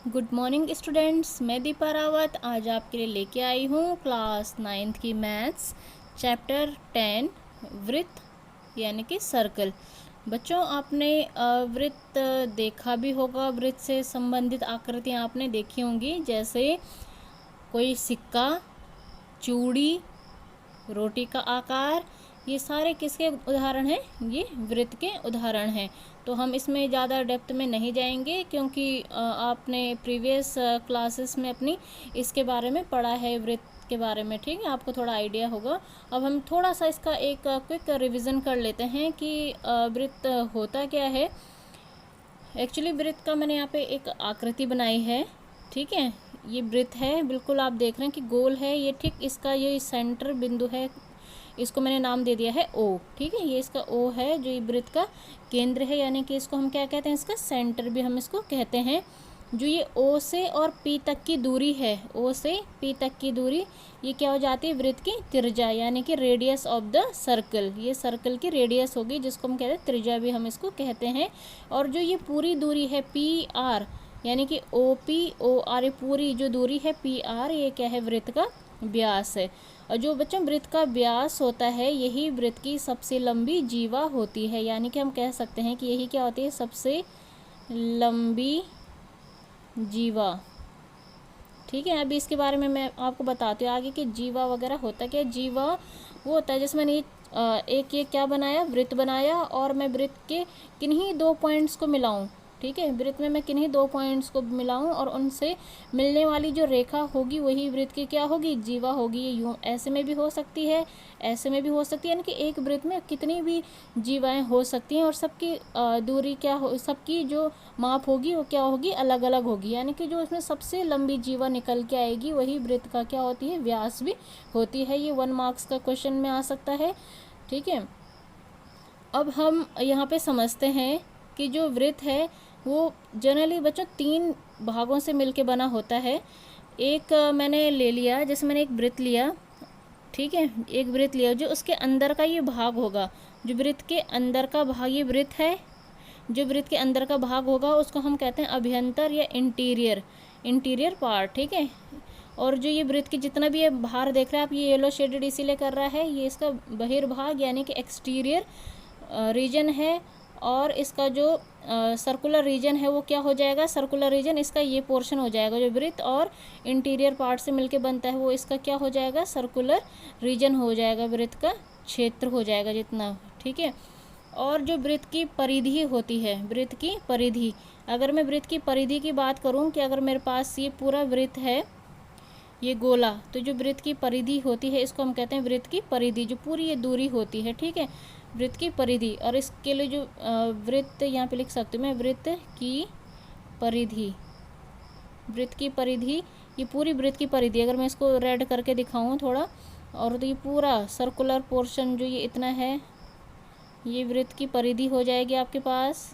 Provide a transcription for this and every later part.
Good morning students, मैं दीपा रावत आज आपके लिए लेके आई हूँ क्लास 9th की मैथ्स चैप्टर 10 वृत्त यानी कि सर्कल। बच्चों, आपने वृत्त देखा भी होगा। वृत्त से संबंधित आकृतियाँ आपने देखी होंगी, जैसे कोई सिक्का, चूड़ी, रोटी का आकार। ये सारे किसके उदाहरण हैं? ये वृत्त के उदाहरण हैं। तो हम इसमें ज़्यादा डेप्थ में नहीं जाएंगे, क्योंकि आपने प्रीवियस क्लासेस में अपनी इसके बारे में पढ़ा है, वृत्त के बारे में। ठीक है, आपको थोड़ा आइडिया होगा। अब हम थोड़ा सा इसका एक क्विक रिवीजन कर लेते हैं कि वृत्त होता क्या है। एक्चुअली वृत्त का मैंने यहाँ पे एक आकृति बनाई है। ठीक है, ये वृत्त है, बिल्कुल आप देख रहे हैं कि गोल है ये। ठीक, इसका ये सेंटर बिंदु है, इसको मैंने नाम दे दिया है ओ। ठीक है, ये इसका ओ है, जो ये वृत्त का केंद्र है, यानी कि इसको हम क्या कहते हैं? इसका सेंटर भी हम इसको कहते हैं। जो ये ओ से और पी तक की दूरी है, ओ से पी तक की दूरी, ये क्या हो जाती है? वृत्त की त्रिज्या, यानी कि रेडियस ऑफ द सर्कल। ये सर्कल की रेडियस होगी, जिसको हम कहते हैं त्रिज्या भी हम इसको कहते हैं। और जो ये पूरी दूरी है पी आर, यानी कि ओ पी ओ आर, ये पूरी जो दूरी है पी आर, ये क्या है? वृत्त का व्यास है। और जो बच्चों वृत्त का व्यास होता है, यही वृत्त की सबसे लंबी जीवा होती है। यानी कि हम कह सकते हैं कि यही क्या होती है? सबसे लंबी जीवा। ठीक है, अभी इसके बारे में मैं आपको बताती हूँ आगे कि जीवा वगैरह होता क्या। जीवा वो होता है, जैसे मैंने एक ये क्या बनाया? वृत्त बनाया, और मैं वृत्त के किन्हीं दो पॉइंट्स को मिलाऊं। ठीक है, वृत्त में मैं किन्हीं दो पॉइंट्स को मिलाऊं, और उनसे मिलने वाली जो रेखा होगी वही वृत्त की क्या होगी? जीवा होगी। ये यूँ ऐसे में भी हो सकती है, ऐसे में भी हो सकती है, यानी कि एक वृत्त में कितनी भी जीवाएं हो सकती हैं, और सबकी दूरी क्या हो, सबकी जो माप होगी वो क्या होगी? अलग अलग होगी। यानी कि जो इसमें सबसे लंबी जीवा निकल के आएगी वही वृत्त का क्या होती है? व्यास भी होती है। ये 1 मार्क्स का क्वेश्चन में आ सकता है। ठीक है, अब हम यहाँ पे समझते हैं कि जो वृत्त है वो जनरली बच्चों 3 भागों से मिलके बना होता है। एक मैंने ले लिया, जैसे मैंने एक वृत्त लिया। ठीक है, एक वृत्त लिया, जो उसके अंदर का ये भाग होगा, जो वृत्त के अंदर का भाग, ये वृत्त है। जो वृत्त के अंदर का भाग होगा उसको हम कहते हैं अभ्यंतर या इंटीरियर पार्ट। ठीक है, और जो ये वृत्त की जितना भी ये बाहर देख रहे हैं आप, ये येलो शेडेड इसीलिए कर रहा है, ये इसका बहिर्भाग यानी कि एक्सटीरियर रीजन है। और इसका जो सर्कुलर रीजन है वो क्या हो जाएगा? सर्कुलर रीजन इसका ये पोर्शन हो जाएगा। जो वृत्त और इंटीरियर पार्ट से मिलके बनता है वो इसका क्या हो जाएगा? सर्कुलर रीजन हो जाएगा, वृत्त का क्षेत्र हो जाएगा जितना। ठीक है, और जो वृत्त की परिधि होती है, वृत्त की परिधि, अगर मैं वृत्त की परिधि की बात करूं कि अगर मेरे पास ये पूरा वृत्त है, ये गोला, तो जो वृत्त की परिधि होती है इसको हम कहते हैं वृत्त की परिधि, जो पूरी ये दूरी होती है। ठीक है, वृत्त की परिधि। और इसके लिए जो वृत्त यहाँ पे लिख सकती हूँ मैं, वृत्त की परिधि, वृत्त की परिधि, ये पूरी वृत्त की परिधि। अगर मैं इसको रेड करके दिखाऊँ थोड़ा, और तो ये पूरा सर्कुलर पोर्शन जो ये इतना है, ये वृत्त की परिधि हो जाएगी आपके पास।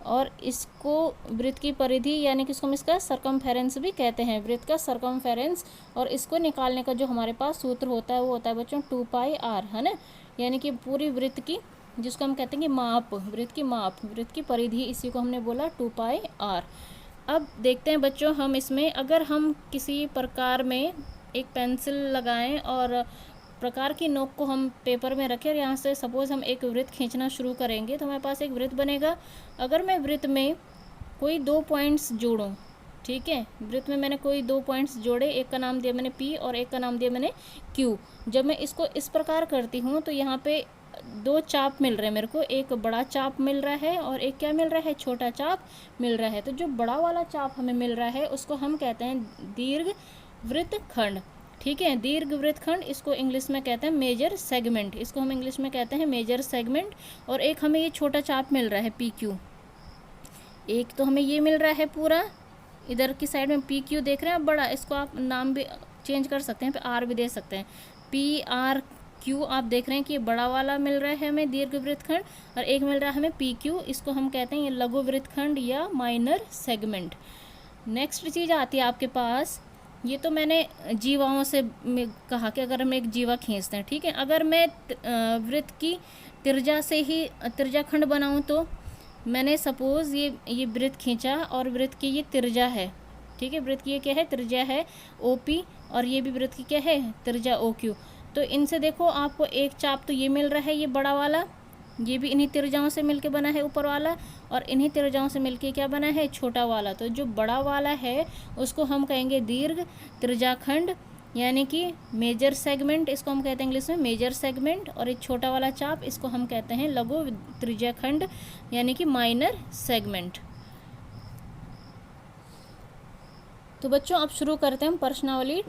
और इसको वृत्त की परिधि यानी कि इसको हम इसका सरकमफेरेंस भी कहते हैं, वृत्त का सरकमफेरेंस। और इसको निकालने का जो हमारे पास सूत्र होता है वो होता है बच्चों 2πr, है ना। यानी कि पूरी वृत्त की, जिसको हम कहते हैं कि माप, वृत्त की माप, वृत्त की परिधि, इसी को हमने बोला 2πr। अब देखते हैं बच्चों, हम इसमें अगर हम किसी प्रकार में एक पेंसिल लगाएं और प्रकार की नोक को हम पेपर में रखें, और यहाँ से सपोज़ हम एक वृत्त खींचना शुरू करेंगे, तो हमारे पास एक वृत्त बनेगा। अगर मैं वृत्त में कोई 2 पॉइंट्स जोड़ूं, ठीक है, वृत्त में मैंने कोई 2 पॉइंट्स जोड़े, एक का नाम दिया मैंने P और एक का नाम दिया मैंने Q। जब मैं इसको इस प्रकार करती हूँ तो यहाँ पे 2 चाप मिल रहे हैं मेरे को, एक बड़ा चाप मिल रहा है और एक क्या मिल रहा है? छोटा चाप मिल रहा है। तो जो बड़ा वाला चाप हमें मिल रहा है उसको हम कहते हैं दीर्घ वृत्तखंड। ठीक है, दीर्घ वृत्तखंड, इसको इंग्लिश में कहते हैं मेजर सेगमेंट, इसको हम इंग्लिश में कहते हैं मेजर सेगमेंट। और एक हमें ये छोटा चाप मिल रहा है PQ, एक तो हमें ये मिल रहा है पूरा, इधर की साइड में PQ देख रहे हैं आप बड़ा, इसको आप नाम भी चेंज कर सकते हैं, R भी दे सकते हैं, PRQ। आप देख रहे हैं कि ये बड़ा वाला मिल रहा है हमें दीर्घ वृत्तखंड, और एक मिल रहा है हमें PQ, इसको हम कहते हैं ये लघु वृत्तखंड या माइनर सेगमेंट। नेक्स्ट चीज़ आती है आपके पास, ये तो मैंने जीवाओं से कहा कि अगर हम एक जीवा खींचते हैं, ठीक है, अगर मैं वृत्त की त्रिज्या से ही त्रिज्याखंड बनाऊं तो मैंने सपोज़ ये वृत्त खींचा और वृत्त की ये त्रिज्या है, ठीक है, वृत्त की ये क्या है, त्रिज्या है OP, और ये भी वृत्त की क्या है, त्रिज्या OQ। तो इनसे देखो आपको एक चाप तो ये मिल रहा है, ये बड़ा वाला, ये भी इन्हीं त्रिज्याओं से मिलके बना है ऊपर वाला, और इन्हीं त्रिज्याओं से मिलके क्या बना है, छोटा वाला। तो जो बड़ा वाला है उसको हम कहेंगे दीर्घ त्रिज्याखंड, यानी कि मेजर सेगमेंट, इसको हम कहते हैं इंग्लिश में मेजर सेगमेंट, और एक छोटा वाला चाप इसको हम कहते हैं लघु त्रिज्याखंड, यानी कि माइनर सेगमेंट। तो बच्चों अब शुरू करते हैं हम प्रश्नावली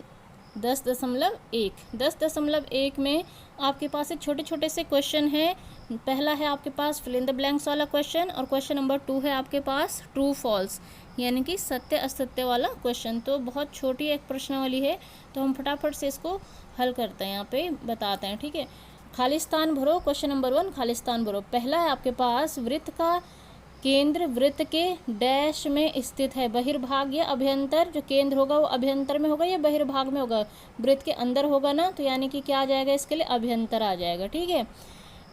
10.1। 10.1 में आपके पास एक छोटे छोटे से क्वेश्चन हैं। पहला है आपके पास फिल इन द ब्लैंक्स वाला क्वेश्चन, और क्वेश्चन नंबर 2 है आपके पास ट्रू फॉल्स, यानी कि सत्य असत्य वाला क्वेश्चन। तो बहुत छोटी एक प्रश्नावली है, तो हम फटाफट से इसको हल करते हैं, यहाँ पे बताते हैं, ठीक है। खाली स्थान भरो, क्वेश्चन नंबर 1 खाली स्थान भरो। पहला है आपके पास वृत्त का केंद्र वृत्त के डैश में स्थित है, बहिर्भाग या अभ्यंतर। जो केंद्र होगा वो अभ्यंतर में होगा या बहिर्भाग में होगा, वृत्त के अंदर होगा ना, तो यानी कि क्या आ जाएगा, इसके लिए अभ्यंतर आ जाएगा, ठीक है।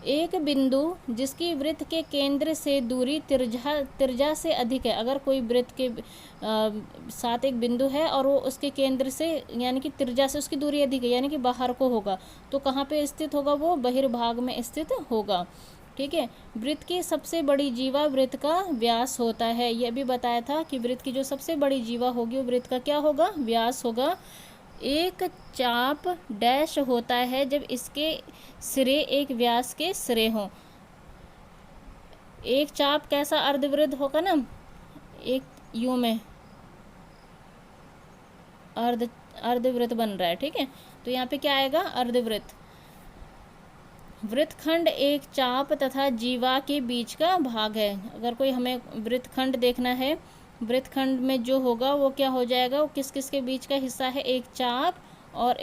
एक बिंदु जिसकी वृत्त के केंद्र से दूरी त्रिज्या से अधिक है, अगर कोई वृत्त के साथ एक बिंदु है और वो उसके केंद्र से यानी कि त्रिज्या से उसकी दूरी अधिक है, यानी कि बाहर को होगा, तो कहाँ पे स्थित होगा, वो बहिर्भाग में स्थित होगा, ठीक है। वृत्त की सबसे बड़ी जीवा वृत्त का व्यास होता है, यह भी बताया था कि वृत्त की जो सबसे बड़ी जीवा होगी वो वृत्त का क्या होगा, व्यास होगा। एक चाप डैश होता है जब इसके सिरे एक व्यास के सिरे हों। एक चाप कैसा अर्धवृत्त होगा ना, एक यू में अर्धवृत्त बन रहा है, ठीक है। तो यहाँ पे क्या आएगा, अर्धवृत्त। वृत्तखंड एक चाप तथा जीवा के बीच का भाग है। अगर कोई हमें वृत्तखंड देखना है, वृत्तखंड में जो होगा वो क्या हो जाएगा, वो किस किस के बीच का हिस्सा है, एक चाप और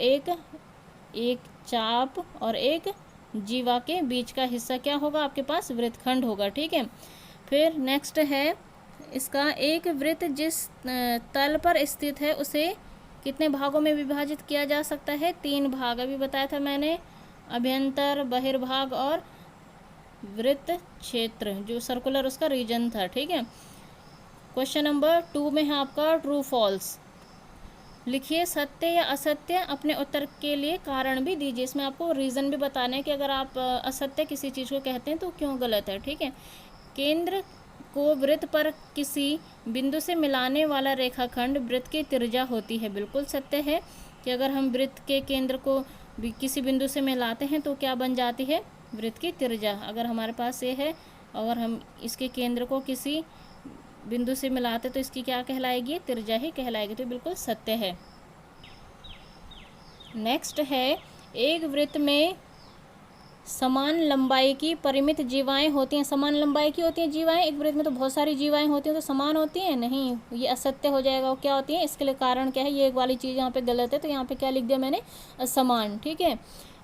एक जीवा के बीच का हिस्सा क्या होगा, आपके पास वृत्तखंड होगा, ठीक है। फिर नेक्स्ट है इसका, एक वृत्त जिस तल पर स्थित है उसे कितने भागों में विभाजित किया जा सकता है, 3 भाग। अभी बताया था मैंने, अभ्यंतर, बहिर्भाग और वृत्त क्षेत्र, जो सर्कुलर उसका रीजन था, ठीक है। क्वेश्चन नंबर 2 में है आपका ट्रू फॉल्स। लिखिए सत्य या असत्य, अपने उत्तर के लिए कारण भी दीजिए। इसमें आपको रीज़न भी बताना है कि अगर आप असत्य किसी चीज़ को कहते हैं तो क्यों गलत है, ठीक है। केंद्र को वृत्त पर किसी बिंदु से मिलाने वाला रेखाखंड वृत्त की त्रिज्या होती है, बिल्कुल सत्य है कि अगर हम वृत्त के केंद्र को किसी बिंदु से मिलाते हैं तो क्या बन जाती है, वृत्त की त्रिज्या। अगर हमारे पास ये है, अगर हम इसके केंद्र को किसी बिंदु से मिलाते तो इसकी क्या कहलाएगी, त्रिज्या ही कहलाएगी, तो बिल्कुल सत्य है। नेक्स्ट है, एक वृत्त में समान लंबाई की परिमित जीवाएं होती हैं। समान लंबाई की होती हैं जीवाएं, एक वृत्त में तो बहुत सारी जीवाएं होती हैं, तो समान होती हैं नहीं, ये असत्य हो जाएगा। वो क्या होती हैं, इसके लिए कारण क्या है, ये एक वाली चीज़ यहाँ पे गलत है, तो यहाँ पे क्या लिख दिया मैंने, असमान, ठीक है।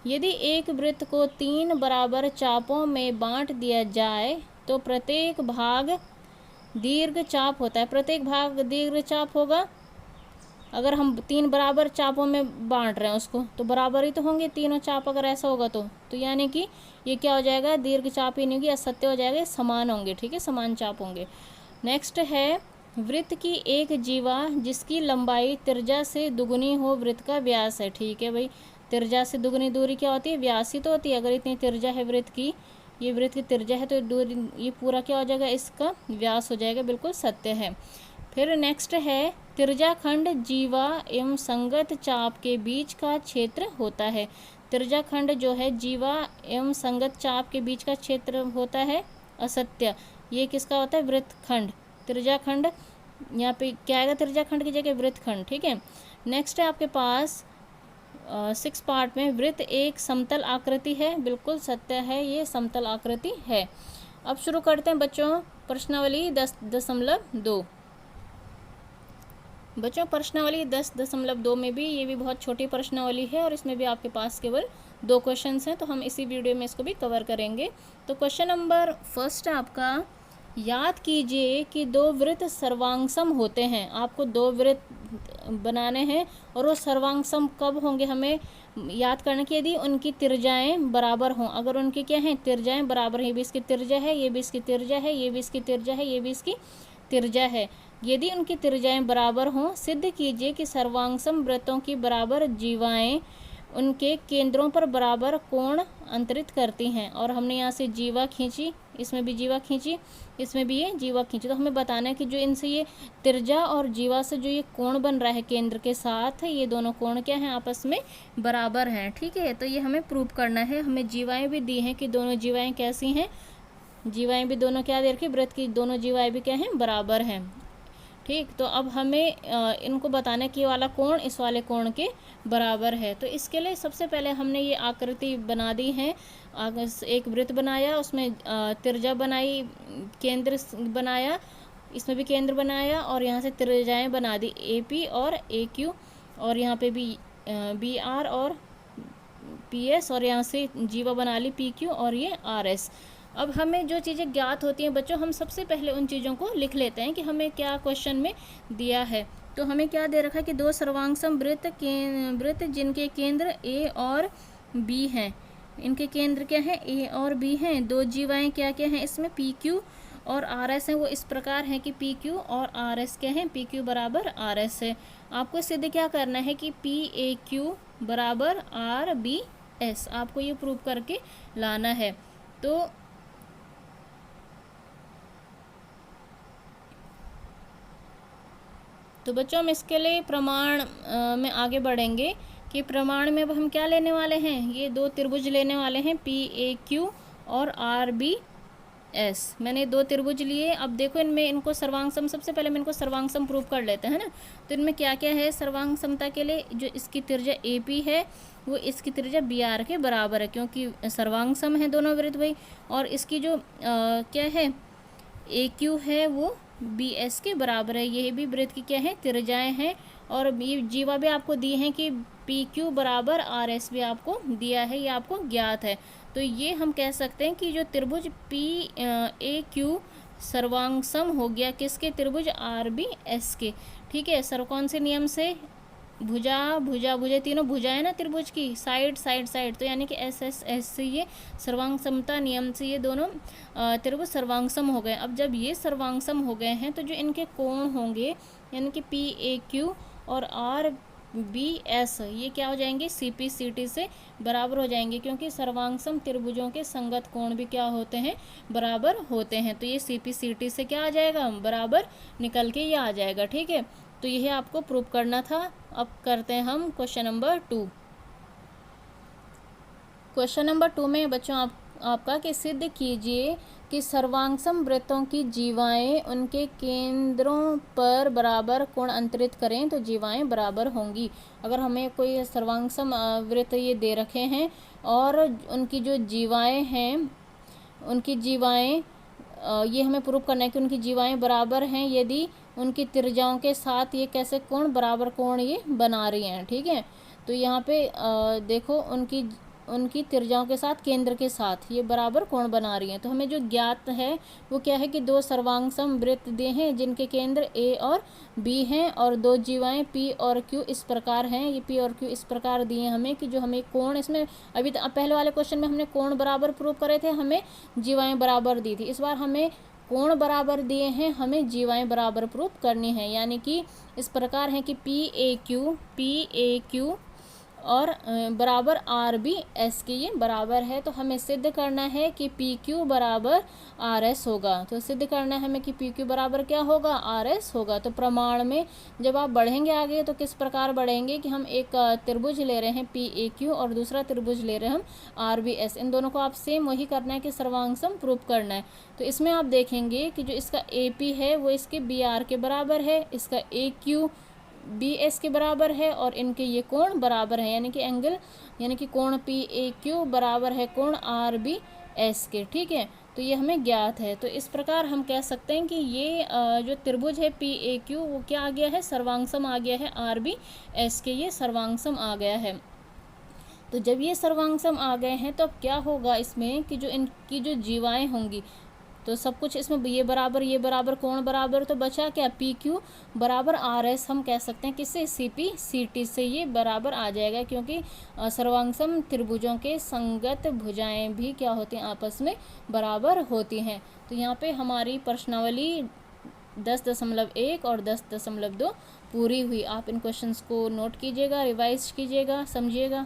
यदि एक वृत्त को 3 बराबर चापों में बांट दिया जाए तो प्रत्येक भाग दीर्घ चाप होता है, प्रत्येक भाग दीर्घ चाप होगा। अगर हम 3 बराबर चापों में बांट रहे हैं उसको, तो बराबर ही तो होंगे तीनों चाप, अगर ऐसा होगा तो यानी कि ये क्या हो जाएगा, दीर्घ चाप ही नहीं होगी, असत्य हो जाएगा, समान होंगे, ठीक है, समान चाप होंगे। नेक्स्ट है, वृत्त की एक जीवा जिसकी लंबाई त्रिज्या से दुगुनी हो वृत्त का व्यास है, ठीक है भाई, त्रिज्या से दुगुनी दूरी क्या होती है, व्यास ही तो होती है। अगर इतनी त्रिज्या है वृत्त की, ये वृत्त की त्रिज्या है, तो दूरी ये पूरा क्या हो जाएगा, इसका व्यास हो जाएगा, बिल्कुल सत्य है। फिर नेक्स्ट है, त्रिज्याखंड जीवा एवं संगत चाप के बीच का क्षेत्र होता है। त्रिज्याखंड जो है जीवा एवं संगत चाप के बीच का क्षेत्र होता है, असत्य। ये किसका होता है, वृत्तखंड। त्रिज्याखंड यहाँ पे क्या आएगा, त्रिज्याखंड की जगह वृत्तखंड, ठीक है। नेक्स्ट है आपके पास 6 पार्ट में, वृत्त एक समतल आकृति है, बिल्कुल सत्य है, ये समतल आकृति है। अब शुरू करते हैं बच्चों प्रश्नावली 10.2। बच्चों प्रश्नावली 10.2 में भी ये भी बहुत छोटी प्रश्नावली है और इसमें भी आपके पास केवल 2 क्वेश्चंस हैं, तो हम इसी वीडियो में इसको भी कवर करेंगे। तो क्वेश्चन नंबर 1 आपका, याद कीजिए कि 2 वृत्त सर्वांगसम होते हैं। आपको 2 वृत्त बनाने हैं, और वो सर्वांग सम कब होंगे हमें याद करना कि यदि उनकी त्रिज्याएं बराबर हों। अगर उनकी क्या है, त्रिज्याएं बराबर है, ये भी इसकी त्रिज्या है, ये भी इसकी त्रिज्या है, ये भी इसकी त्रिज्या है, ये भी इसकी त्रिज्या है, यदि उनकी त्रिज्याएं बराबर हों, सिद्ध कीजिए कि सर्वांग सम वृत्तों की बराबर जीवाएं उनके केंद्रों पर बराबर कोण अंतरित करती हैं। और हमने यहाँ से जीवा खींची, इसमें भी जीवा खींची, इसमें भी ये जीवा खींची। तो हमें बताना है कि जो इनसे ये त्रिज्या और जीवा से जो ये कोण बन रहा है केंद्र के साथ, ये दोनों कोण क्या हैं, आपस में बराबर हैं। ठीक है, तो ये हमें प्रूव करना है। हमें जीवाएँ भी दी हैं कि दोनों जीवाएँ कैसी हैं, जीवाएँ भी दोनों क्या दे रखी, वृत्त की दोनों जीवाएँ भी क्या हैं, बराबर हैं। ठीक, तो अब हमें इनको बताना है कि ये वाला कोण इस वाले कोण के बराबर है। तो इसके लिए सबसे पहले हमने ये आकृति बना दी है। एक वृत्त बनाया, उसमें त्रिज्या बनाई, केंद्र बनाया, इसमें भी केंद्र बनाया, और यहाँ से त्रिज्याएँ बना दी AP और AQ, और यहाँ पे भी BR और PS, और यहाँ से जीवा बना ली PQ और ये RS। अब हमें जो चीज़ें ज्ञात होती हैं बच्चों, हम सबसे पहले उन चीज़ों को लिख लेते हैं कि हमें क्या क्वेश्चन में दिया है। तो हमें क्या दे रखा है कि दो सर्वांगसम वृत्त जिनके केंद्र A और B हैं, इनके केंद्र क्या हैं, A और B हैं। दो जीवाएं क्या क्या हैं इसमें, PQ और RS हैं। वो इस प्रकार हैं कि PQ और RS क्या हैं, PQ बराबर RS है। आपको सिद्ध क्या करना है कि PAQ बराबर RBS, आपको ये प्रूव करके लाना है। तो बच्चों हम इसके लिए प्रमाण में आगे बढ़ेंगे कि प्रमाण में अब हम क्या लेने वाले हैं, ये दो त्रिभुज लेने वाले हैं, PAQ और RBS। मैंने दो त्रिभुज लिए। अब देखो इनमें इनको सर्वांगसम, सबसे पहले हम इनको सर्वांगसम प्रूव कर लेते हैं ना। तो इनमें क्या क्या है सर्वांग समता के लिए, जो इसकी त्रिज्या AP है वो इसकी त्रिज्या BR के बराबर है, क्योंकि सर्वांगसम है दोनों वृत्त भाई। और इसकी जो क्या है AQ है वो BS के बराबर है। यही भी वृत्त की क्या है, त्रिज्याएं हैं। और ये जीवा भी आपको दी है कि PQ बराबर RS भी आपको दिया है, ये आपको ज्ञात है। तो ये हम कह सकते हैं कि जो त्रिभुज PAQ सर्वांगसम हो गया किसके, त्रिभुज RBS के। ठीक है, सर कौन से नियम से, भुजा भुजा भुजा, तीनों भुजाएं ना त्रिभुज की, साइड साइड साइड, तो यानी कि SS से ये सर्वांग समता नियम से ये दोनों त्रिभुज सर्वांगसम हो गए। अब जब ये सर्वांगसम हो गए हैं तो जो इनके कोण होंगे यानी कि PAQ और RBS ये क्या हो जाएंगे, CP/CT से बराबर हो जाएंगे, क्योंकि सर्वांगसम त्रिभुजों के संगत कोण भी क्या होते हैं, बराबर होते हैं। तो ये CP/CT से क्या आ जाएगा, बराबर निकल के ये आ जाएगा। ठीक है, तो यही आपको प्रूव करना था। अब करते हैं हम क्वेश्चन नंबर 2। क्वेश्चन नंबर 2 में बच्चों आपका कि सिद्ध कीजिए कि सर्वांगसम वृत्तों की जीवाएं उनके केंद्रों पर बराबर कोण अंतरित करें तो जीवाएं बराबर होंगी। अगर हमें कोई सर्वांगसम वृत्त ये दे रखे हैं और उनकी जो जीवाएं हैं, उनकी जीवाएं ये हमें प्रूव करना है कि उनकी जीवाएं बराबर हैं यदि उनकी त्रिज्याओं के साथ ये कैसे कोण, बराबर कोण ये बना रही हैं। ठीक है, तो यहाँ पे देखो उनकी त्रिज्याओं के साथ, केंद्र के साथ ये बराबर कोण बना रही हैं। तो हमें जो ज्ञात है वो क्या है कि दो सर्वांगसम वृत्त दिए हैं जिनके केंद्र A और B हैं, और दो जीवाएं P और Q इस प्रकार हैं। ये P और Q इस प्रकार दिए हमें कि जो हमें कोण, इसमें अभी पहले वाले क्वेश्चन में हमने कोण बराबर प्रूव करे थे, हमें जीवाएं बराबर दी थी। इस बार हमें कोण बराबर दिए हैं, हमें जीवाएं बराबर प्रूव करनी है। यानी कि इस प्रकार है कि PAQ और बराबर RBS के ये बराबर है। तो हमें सिद्ध करना है कि PQ बराबर RS होगा। तो सिद्ध करना है हमें कि PQ बराबर क्या होगा, RS होगा। तो प्रमाण में जब आप बढ़ेंगे आगे तो किस प्रकार बढ़ेंगे कि हम एक त्रिभुज ले रहे हैं PAQ और दूसरा त्रिभुज ले रहे हैं हम RBS। इन दोनों को आप सेम वही करना है कि सर्वांगसम प्रूव करना है। तो इसमें आप देखेंगे कि जो इसका AP है वो इसके BR के बराबर है, इसका AQ BS के बराबर है, और इनके ये कोण बराबर है, यानी कि एंगल, यानी कि कोण PAQ बराबर है कोण RBS के। ठीक है, तो ये हमें ज्ञात है। तो इस प्रकार हम कह सकते हैं कि ये जो त्रिभुज है PAQ वो क्या आ गया है, सर्वांगसम आ गया है, RBS के ये सर्वांगसम आ गया है। तो जब ये सर्वांगसम आ गए हैं तो अब क्या होगा इसमें कि जो इनकी जो जीवाएं होंगी, तो सब कुछ इसमें ये बराबर कोण बराबर, तो बचा क्या, पी क्यू बराबर आर एस। हम कह सकते हैं किससे, सी पी सी टी से ये बराबर आ जाएगा, क्योंकि सर्वांगसम त्रिभुजों के संगत भुजाएं भी क्या होती हैं, आपस में बराबर होती हैं। तो यहाँ पे हमारी प्रश्नावली 10.1 और 10.2 पूरी हुई। आप इन क्वेश्चंस को नोट कीजिएगा, रिवाइज कीजिएगा, समझिएगा।